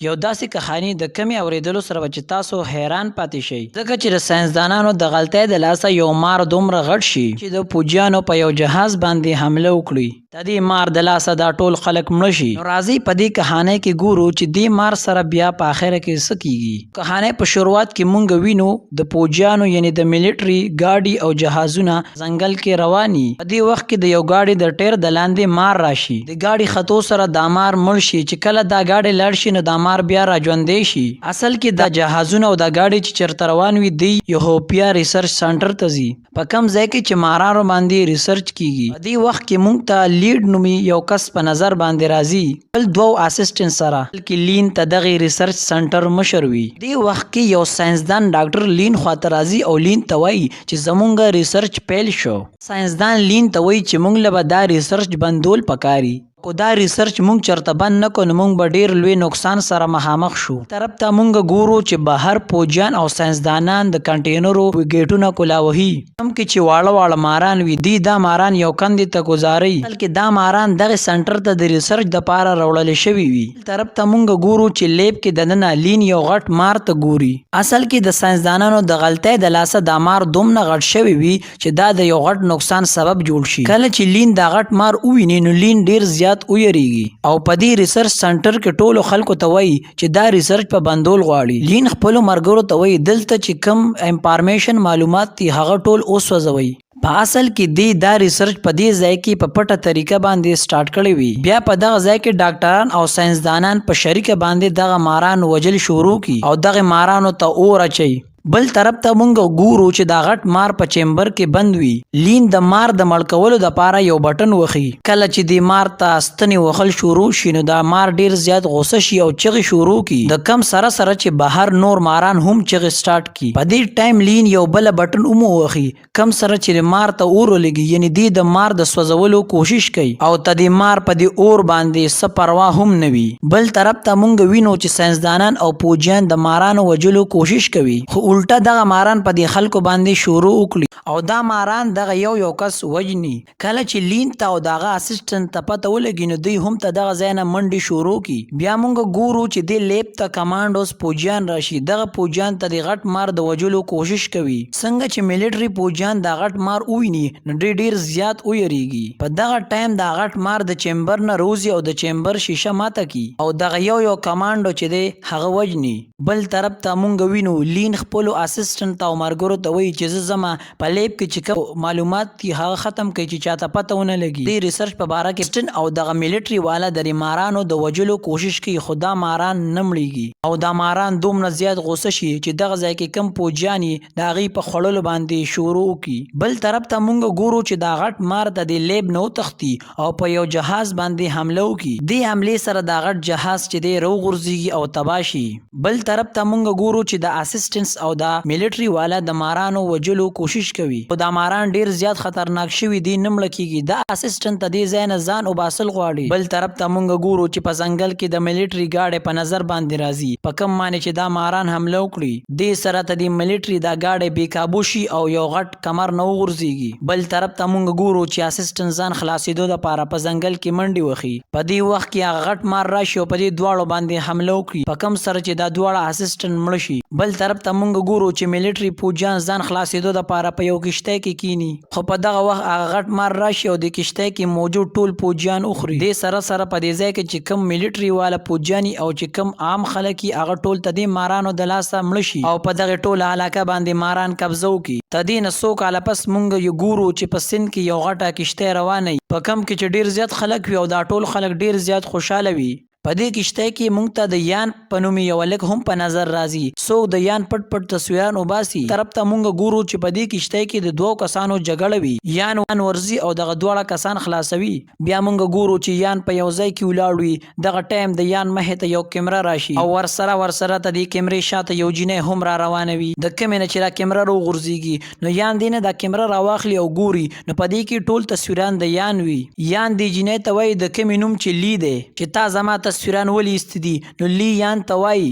یو داسې کهاني د کمې اورېدلو سره به چې تاسو حیران پاتې شئ، ځکه چې د ساینسدانانو د غلطۍ د لاسه یو مار دومره غټ شي چې د پوجیانو په یو جهاز باندې حمله وکړي. د دې مار د لاسه دا ټول خلک مړه شي. نو راځئ په دې کهانۍ کې ګورو چې دې مار سره بیا په اخره کې څه کیږي. کهانۍ په شروعات کې مونږ وینو د پوجیانو یعنی د ملټري ګاډي او جهازونه ځنګل کې رواني. په دې وخت کې د یو ګاډي د ټیر د لاندې مار راشي. د ګاډي خطو سره دا مار مړ شي چې کله دا ګاډي لاړ شي نو دا مار بیا را ژوندی شي. اصل کې دا جهازونه او دا ګاډي چې چرته روان وي دی یوروپیا ریسرچ سنټر ته ځي، په کم ځای کې چې مارانو باندې ریسرچ کیږي. په دې وخت کې مونږ ته لیډ نومي یو کس په نظر باندې راځي، بل دوو اسسټنټ سره، بلکې لین ته دغه ریسرچ سنټر مشر وي. دې وخت کې یو ساينسدان ډاکټر لین خواته راځي او لین ته وایي چې زمونږ ریسرچ پیل شو. ساينسدان لین ته وایي چې مونږ له به دا ریسرچ بندول پکاري، کو دا ریسرچ مونږ چرته بند نه کو نو مونږ به ډیر لوی نقصان سره مخامخ شو. طرف ته مونږ ګورو چې بهر پوجیان او ساينسدانان د کنټینرو گیټونه کولاوهي، هم کې چې واړه واړه ماران وي دی دا ماران یو کندې ته گزاري، بلکې دا ماران دغه سنټر ته د ریسرچ د پاره راوړل شوی وي. طرف ته مونږ ګورو چې لیب کې دننه لین یو غټ مار ته ګوري. اصل کې د ساينسدانانو د غلطۍ د لاسه دا مار دومره غټ شوی وي چې دا د یو غټ نقصان سبب جوړ شي. کله چې لین دا غټ مار وویني نو لین ډیر زیات ویریږي او په دې ریسرچ سنټر کې ټولو خلکو ته وایي چې دا ریسرچ په بندول غواړي. لین خپلو ملګرو ته وایي دلته چې کم انفارمیشن معلومات دي هغه ټول وسوځوئ. په اصل کې دا ریسرچ په دې ځای کې په پټه طریقه باندې سٹارټ کړی وي. بیا په دغه ځای کې ډاکټران او ساينسدانان په شریکه باندې دغه ماران وجل شروع کی او دغه مارانو ته اور اچي. بل طرف ته مونږ ګورو چې دا غټ مار په چیمبر کې بند وي. لین د مار د مړ کولو د پاره یو بټن وخی. کله چې د مار ته ستنې وخل شروع شي نو دا مار ډیر زیات غوسه شي او چغې شروع کی. د کم سره سره چې بهر نور ماران هم چغې سٹارټ کی. په دې ټایم لین یو بل بټن اومو وخی کم سره چې مار ته اور ولګي، یعنی د مار د سوځولو کوشش کوي او ته د مار په دې اور باندې څه پروا هم نه وي. بل طرف ته مونږ وینو چې ساينسدانان او پوجیان د مارانو وجلو کوشش کوي، خو الټا دغه ماران په دې خلکو باندې شروع وکړي او دا ماران دغه یو کس وجني. کله چې لین ته او دغه اسسټنټ ته پته ولګي نو دوی هم ته دغه ځای نه منډې شروع کی. بیا مونږ ګورو چې د لیب ته کمانډوز پوجیان راشي. دغه پوجیان ته د غټ مار د وجلو کوشش کوي. څنګه چې ملټري پوجیان د غټ مار وویني نو ډیر زیات ویریږي. په دغه ټایم د غټ مار د چیمبر نه روزي او د چیمبر شیشه ماته کی او دغه یو کمانډو چې دی هغه وجني. بل طرف ته مونږ وینو لین خپل اسسټنټ او مرګرو ته وایي چې زما په لیب کې چې کوم معلومات دي هغه ختم کړي چې چاته پته ونه لګي. د ریسرچ په باره کې او دغه ملټري والا د مارانو د وجلو کوشش کوي، خو دا ماران نه مړیږي او دا ماران دومره زیات غوسه شي چې دغه ځای کې کم پوجیان د هغې په خوړلو باندې شروع کړي. بل طرف ته مونږ ګورو چې دا غټ مار د دې لیب نه وتښتي او په یو جهاز باندې حمله وکړي. دې حملې سره دا غټ جهاز چې دی راوغورځېږي او تباه شي. بل طرف ته مونږ ګورو چې د اسسټنټس او د ملټري والا د مارانو وجلو کوشش کوي، خو دا ماران ډیر زیات خطرناک شوي دي، نه مړه کیږي. د اسسټنټ ته دې ځای نه ځان وباسل غواړي. بل طرف ته مونږ ګورو چې په ځنګل کې د ملټري ګاډي په نظر باندې راځي، په کم معنی چې دا ماران حمله وکړي. دې سره ته د ملټري دا ګاډي بې قابو شي او یو غټ کمر نه وغورځېږي. بل طرف ته مونږ ګورو چې اسسټنټ ځان خلاصېدو دپاره په ځنګل کې منډې وخي. په دې وخت کې هغه غټ مار راشي او په دې دواړو باندې حمله وکړي، په کم سره چې دا دواړه اسسټنټ مړه شي. بل طرف ته مونږ ګورو چې ملټري پوجیان ځان خلاصېدو دپاره په یو کشتۍ کې کینی، خو په دغه وخت هغه غټ مار راشي او د کشتۍ کې موجود ټول پوجیان وخوري. دې سره سره په دې ځای کې چې کم ملټري والا پوجیان او چې کم عام خلک هغه ټول ته د مارانو د لاسه مړه شي او په دغه ټوله علاقه باندې ماران قبضه وکړي. ته دې نه څو کاله پس مونږ یو ګورو چې په سیند کې یو غټه کشتۍ روانه وي، په کم کې چې ډیر زیات خلک وي او دا ټول خلک ډیر زیات خوشحاله وي. په دې کشتۍ کې مونږ ته د یان په نوم یو لک هم په نظر راځي. څوک د یان پټ تصویران وباسي. طرف ته مونږ ګورو چې په دې کشتۍ کې د دوو کسانو جګړه وي، یان ورځي او دغه دواړه کسان خلاصوي. بیا مونږ ګورو چې یان په یو ځای کې ولاړ وي. دغه ټایم د یان مخې ته یو کیمره راشي او ورسره ته د کیمرې شاته یو جینۍ هم را روانه وي. د کمې نه چې دا کیمره راوغورځېږي نو یان دې نه دا کیمره راواخلي او ګوري نو په دې کې ټول تصویران د یان وي. یان دې جینۍ ته وایي د کمې نوم چې لی دی چې تا زما تصویران ولې ایستي دي، نو لی یان ته وایي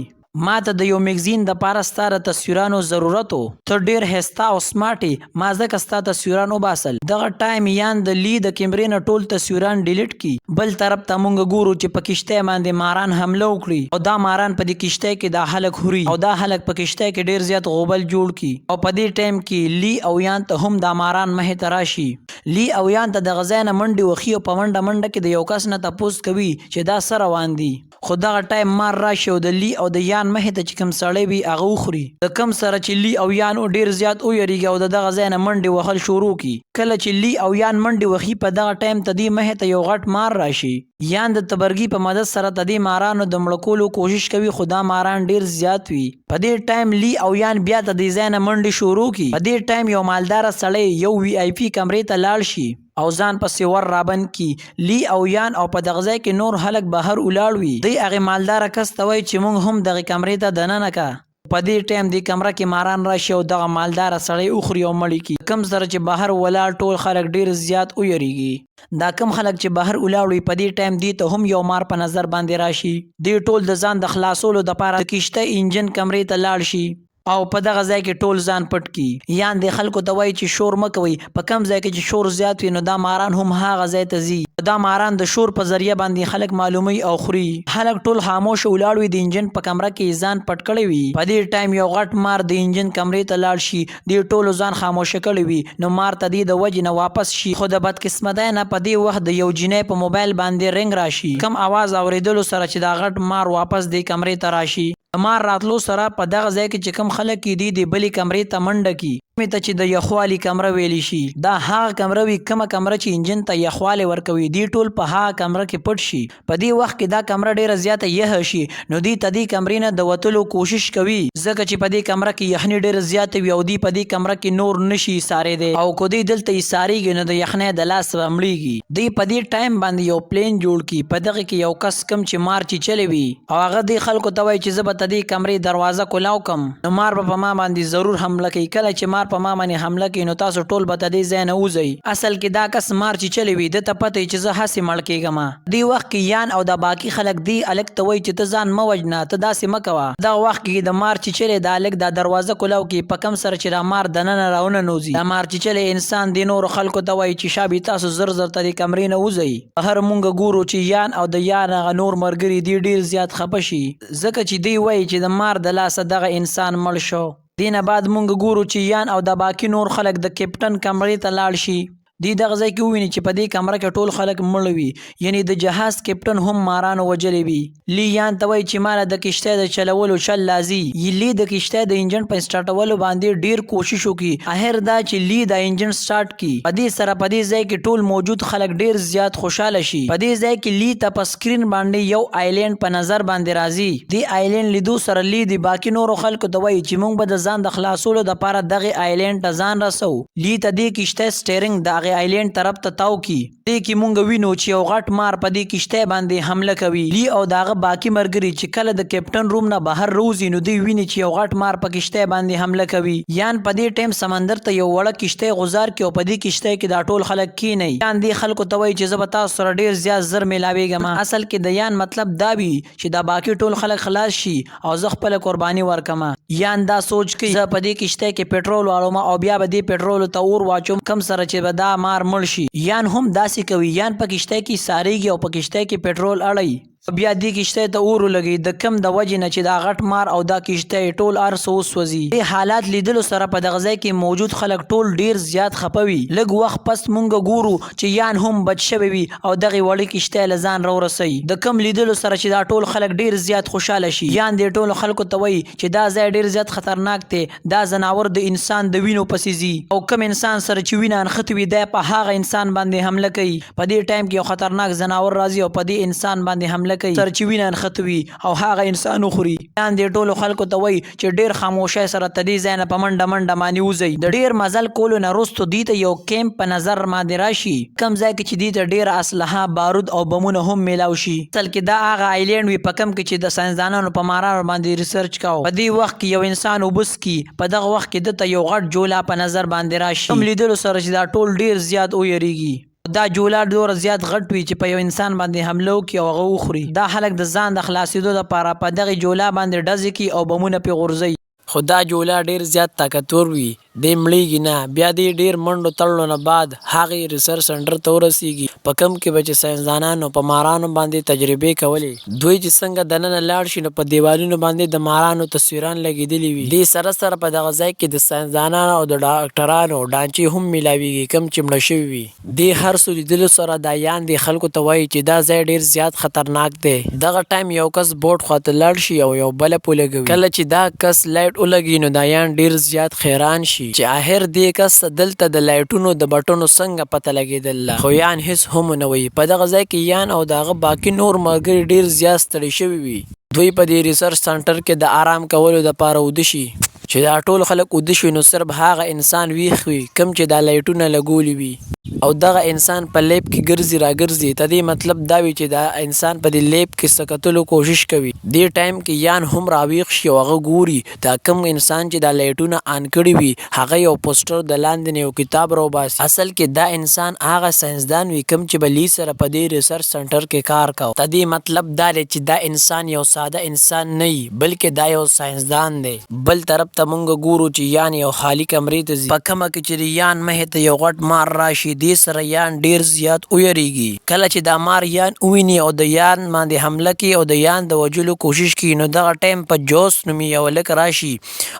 ما ته د یو میگزین د پاره ستا د تصویرانو ضرورت و. ته ډېر ښایسته او سمارټ یې، ما ځکه ستا تصویران وباسل. دغه ټایم یان د لی د کیمرې نه ټول تصویران ډیلیټ کی. بل طرف ته مونږ ګورو چې په کشتۍ باندې ماران حمله وکړي او دا ماران په دې کشتۍ کې دا خلک خوري او دا خلک په کشتۍ کې ډېر زیات غوبل جوړ کی. او په دې ټایم کې لی او یان ته هم دا ماران مخې ته راشي. لی او یان ته د غځای نه منډې وخي او په منډه کې د یو کس نه تپوس کوي چې دا څه روان دي. خو دغه ټایم مار راشي او د لی او د یان مخې ته چې کوم سړی وي هغه وخوري. د کم سره چې لی او یان ډېر زیات ویریږي او د دغه ځای نه منډې وهل شروع کی. کله چې لی او یان منډې وخي په دغه ټایم ته دې مخې ته یو غټ مار راشي. یان د تبرګي په مدد سره د دې مارانو د مړه کولو کوشش کوي خو دا ماران ډېر زیات وي. په دې ټایم لی او یان بیا د دې ځای نه منډې شروع کی. په دې ټایم یو مالدار سړی یو وی آی پی کمرې ته لاړ شي او ځان پسې ور رابند کی. لی او یان او په دغه ځای کې نور خلک بهر ولاړ وي. دی هغې مالداره کس ته وایي چې موږ هم دغې کمرې ته دننه که. په دې ټایم دې کمره کې ماران راشي او دغه مالداره سړی وخوري او مړی کی. کم سره چې بهر ولاړ ټول خلک ډېر زیات ویریږي. دا کم خلک چې بهر ولاړ وي په دې ټایم دې ته هم یو مار په نظر باندې راشي. دې ټول د ځان د خلاصولو دپاره د کشته انجن کمرې ته لاړ شي او په دغه ځای کې ټول ځان پټ کی. یان د خلکو ته وایي چې شور مه کوئ. په کم ځای کې چې شور زیات وي نو دا ماران هم هغه ځای ته ځي. دا ماران د شور په ذریعه باندې خلک معلوموي او خوري. خلک ټول خاموش ولاړ وي د انجن په کمره کې ځان پټ کړی وي. په دې ټایم یو غټ مار د انجن کمرې ته لاړ شي. دې ټولو ځان خاموشه کړی وي نو مار ته دې د وجې نه واپس شي. خو د بدقسمتۍ نه په دې وخت د یو جینۍ په موبایل باندې رنګ راشي. کم आवाज اوریدلو سره چې دا غټ مار واپس دې کمرې ته راشي. د مار راتلو سره په دغه ځای کې چې کوم خلک دي د بلې کمرې ته منډه کی. ته چې د یخوالي کمره ویلی شي دا هغه کمره وي کومه کمره چې انجن ته یخوالی ورکوي. دی ټول په هغه کمره کې پټ شي. په دې وخت کې دا کمره ډیره زیاته یخه شي نو دی ته دې کمرې نه د وتلو کوشش کوي ځکه چې په دې کمره کې یخني ډیره زیاته وي او دی په دې کمره کې نور نشي ایسارېدی او که دی دلته ایسارېږي نو د یخنۍ د لاس مړېږي. دی په دې ټایم باندې یو پلین جوړ کی. په دغه کې یو کس کم چې مار چیچلی وي او هغه دې خلکو ته وایي چې زه به د دې کمرې دروازه کولاو کم نو مار به په ما باندې ضرور حمله کوي. کله چې مار په ما باندې حمله نو تاسو ټول به د دې ځای نه وځئ. اصل کې دا کس مار چې چلی وي ده ته پته چې زه هسې مړ کېږم. دې وخت کې یان او د باقي خلک دی الک ته وایي چې ته ځان مه وژنه ته داسې مه کوه. دغه وخت کې د مار چې چلی د الک دا دروازه کولاو کې په کم سره چې دا مار دننه راوننوځي. دا مار چې چلی انسان د نورو خلکو ته وایي چې شابې تاسو زر زر ته د کمرې نه وځئ. هر مونږ ګورو چې یان او د یان هغه نور ملګري دی ډېر زیات خفه شي ځکه چې دی وایي چې د مار د لاسه دغه انسان مړ شو. دینه بعد مونږ ګورو چې یان او د باقي نور خلک د کیپټن کمرې ته لاړ شي. دی دغه ځای کې وویني چې په دې کمره کې ټول خلک مړ وي یعنی د جهاز کیپټن هم مارانو وجلی وي. لی یان ته وایي چې ماله د کشتۍ د چلولو چل لازي. لی د کشتۍ د انجن په سټارټولو باندې ډیر کوشش وکړي. اخر دا چې لی د انجن سټارټ کی. په دې سره په دې ځای کې ټول موجود خلک ډیر زیات خوشاله شي. په دې ځای کې لی ته په سکرین باندې یو آیلینډ په نظر باندې راځي. دی آیلینډ لیدو سره لی د باقي نورو خلکو ته وایي چې موږ به د ځان د خلاصولو دپاره دغه آیلینډ ته ځان رسو. لی ته دې کشتۍ سټیرنګ د آیلینډ طرف ته تاو کی. دې کې مونږ وینو چې یو غټ مار په دې کشتۍ باندې حمله کوي. لی او داغه باقي ملګري چې کله د کیپټن روم نه بهر روزي نو دوی ویني چې یو غټ مار په کشتۍ باندې حمله کوي. یان په دې ټایم سمندر ته یو وړه کشتۍ غزار کی او په دې کشتۍ کې دا ټول خلک کینی. یان دې خلکو ته وایي چې زه به تاسو سره ډیر زیات زر میلاویږم. اصل کې د یان مطلب دا وي چې دا باقي ټول خلک خلاص شي او زه خپله قرباني ورکم. یان دا سوچ کوي زه په دې کشتۍ کې پټرول واړوم او بیا به دې پټرولو ته اور واچوم کم سره چې به دا مار مړ شي. یان هم داسې کوي. یان په کشتۍ کې ساریږي او په کشتۍ کې پټرول اړوي بیا دې کشتۍ ته اور ولګي د کم د وجې نه چې دا غټ مار او دا کشتۍ ټول هر څه وسوځي. دې حالات لیدلو سره په دغه ځای کې موجود خلک ټول ډیر زیات خفه وي. لږ وخت پس مونږ ګورو چې یان هم بچ شوی وي او دغې وړې کشتۍ له ځان راورسوي. د کم لیدلو سره چې دا ټول خلک ډیر زیات خوشحاله شي. یان دې ټولو خلکو ته وایي چې دا ځای ډیر زیات خطرناک دی. دا ځناور د انسان د وینو پسې ځي او کم انسان سره چې وینه نښتې وي دی په هغه انسان باندې حمله کوي. په دې ټایم کې یو خطرناک ځناور راځي او په دې انسان باندې حمله کوي سره چې وینه نښتوي او هغه انسان وخوري. یان دې ټولو خلکو ته وایي چې ډیر خاموشۍ سره ته دې ځای نه په منډه باندې وځئ. د ډیر مزل کولو نه وروستو دوی ته یو کیمپ په نظر باندې راشي کم ځای کې چې دوی ته ډیر اسلحه بارود او بمونه هم میلاو شي. اصل کې دا هغه آیلینډ وي په کم کې چې د ساینسدانانو په مارانو باندې ریسرچ کاوه. په دې وخت کې یو انسان اوبه څکي. په دغه وخت کې دته یو غټ جولا په نظر باندې راشي. کوم لیدلو سره چې دا ټول ډیر زیات ویریږي. دا جولا ډور زیات غټ وي چې په یو انسان باندې حمله وکړي او هغه وخوري. دا خلک د ځان د خلاصېدو لپاره په دغه جولا باندې ډزې کوي او بمونه پرې غورځوي. خو دا جولا ډیر زیات طاقتور وي، دی مړیږي نه. بیا دی ډیر منډو تړلو نه بعد هغې ریسرچ سنټر ته ورسیږي، په کوم کې به چې ساینسدانانو په مارانو باندې تجربې کولې. دوی چې څنګه دننه لاړ شي نو په دیوالونو باندې د مارانو تصویران لګېدلي وي. دې سره سره په دغه ځای کې د ساینسدانانو او د ډاکټرانو ډانچې هم میلاویږي کوم چې مړه شوي وي. دې هر څه لیدلو سره دا یان دې خلکو ته وایي چې دا ځای ډیر زیات خطرناک دی. دغه ټایم یو کس بوټ خواته لاړ شي او یو بلپ ولګوي. کله چې دا کس لایټ ولګي نو دا یان ډیر زیات حیران شي چې آخر دې کس دلته د لایټونو د بټونو څنګه پته لګېدله. خو یان هیڅ هم نه وایي. په دغه ځای کې یان او د هغه باقي نور ملګري ډیر زیات ستړي شوي وي. دوی په دې ریسرچ سنټر کې د آرام کولو دپاره وده شي. چې دا ټول خلک وده شي نو صرف هغه انسان ویښ وي کوم چې دا لایټونه لګولي وي او دغه انسان په لیب کې ګرځي را ګرځي. ته دې مطلب دا وي چې دا انسان په دې لیب کې څه کتلو کوشش کوي. دې ټایم کې یان هم راویښ شي او هغه ګوري دا کوم انسان چې دا لایټونه آن کړي وي هغه یو پوسټر د لاندې نه یو کتاب راوباسي. اصل کې دا انسان هغه ساینسدان وي کوم چې به لی سره په دې ریسرچ سنټر کې کار کوي. ته دې مطلب دا دی چې دا انسان یو ساده انسان نه وي بلکې دا یو ساینسدان دی. بل طرف ته مونږ ګورو چې یان یو خالی کمرې ته ځي، په کومه کې چې یان مخې ته یو غټ مار راشي. دې سره یان ډیر زیات ویریږي. کله چې دا مار یان وویني او د یان باندې حمله کوي او د یان د وژلو کوشش کوي نو دغه ټایم په جوس نومي یو هلک راشي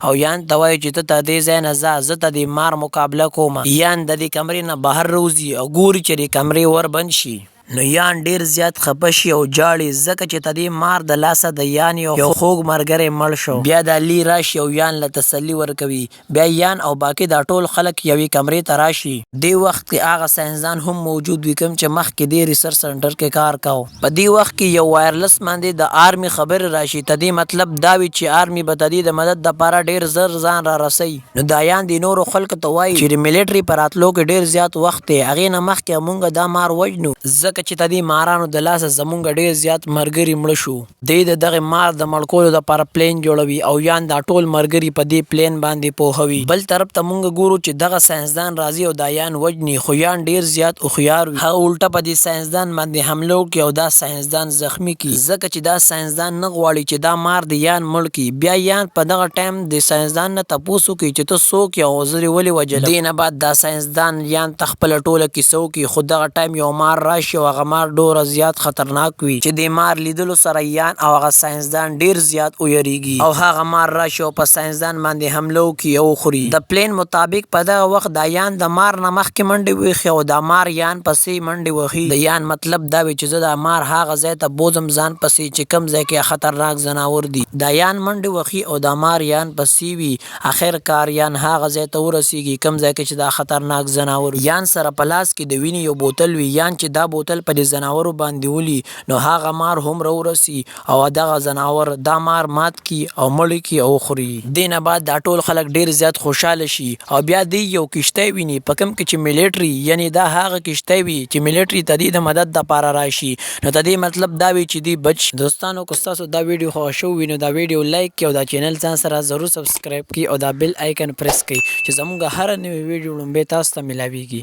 او یان ته وایي چې ته دې ځای نه ځه، زه ته د مار مقابله کوم. یان د دې کمرې نه بهر راوځي او ګوري چې د کمرې ور بند شي. نو یان ډیر زیات خفه شي او جاړي ځکه چې ته دې مار د لاسه د یان یو خوږ ملګری مړ شو. بیا دا لی راشي او یان له تسلي ورکوي. بیا یان او باقي دا ټول خلک یوې کمرې ته راشي. دې وخت کې هغه ساینسدان هم موجود وي کوم چې مخکې دې ریسرچ سنټر کې کار کاوه. په دې وخت کې یو وایرلس باندې د آرمي خبرې راشي. ته دې مطلب دا وي چې آرمي به د دې د مدد دپاره ډیر زر ځان را رسوي. نو دا یان د نورو خلکو ته وایي چې د ملیټري په راتلو کې ډیر زیات وخت دی، هغې نه مخکې موږ دا مار وژنو ځکه چې ته دې مارانو د لاسه زمونږ ډیر زیات ملګري مړه شو. دی د دغه مار د مړ کولو دپاره پلین جوړوي او یان دا ټول ملګري په دې پلین باندې پوهوي. بل طرف ته مونږ ګورو چې دغه ساینسدان راځي او دا یان وژني، خو یان ډیر زیات هوښیار وي. هغه الټه په دې ساینسدان باندې حمله وکړي او دا ساینسدان زخمی کړي ځکه چې دا ساینسدان نه غواړي چې دا مار د یان مړ کړي. بیا یان په دغه ټایم د ساینسدان نه تپوس وکړي چې ته څوک یې او زه دې ولې وژلم. دې نه بعد دا ساینسدان یان ته خپله ټوله کیسه وکړي. خو دغه ټایم یو مار راشي او هغه مار ډوره زیات خطرناک وي چې د مار لیدلو سره یان او هغه ساینسدان ډیر زیات ویریږي او هغه مار راشي او په ساینسدان باندې حمله وکړي او وخوري. د پلین مطابق په دغه وخت دا یان د مار نه مخکې منډې وهي او دا مار یان پسې منډې وهي. د یان مطلب دا وي چې زه دا مار هغه ځای ته بوځم ځان پسې چې کوم ځای کې خطرناک ځناور دي. دا یان منډې وهي او دا مار یان پسې وي. اخر کار یان هغه ځای ته ورسیږي کوم ځای کې چې دا خطرناک ځناور. یان سره په لاس کې د وینې یو بوتل وي. یان چې دا بوتل په دې ځناورو باندې ولي نو هغه مار هم راورسي او دغه ځناور دا مار مات کی او مړ کی او خوري. دې نه بعد دا ټول خلک ډیر زیات خوشحاله شي او بیا دی یو کشتی ویني په کوم کې چې ملیټري یعنی دا هغه کشتی وي چې ملیټري ته د مدد دپاره راشي. نو ته دې مطلب دا وي چې دی بچ. دوستانو که ستاسو دا ویډیو خوښ شوی نو دا ویډیو لایک کړئ او دا چینل ځان سره ضرور سبسکرایب کړئ او دا بیل آیکن پریس کړئ چې زموږ هره نوې ویډیو لومړی تاسو ته ملاویږي.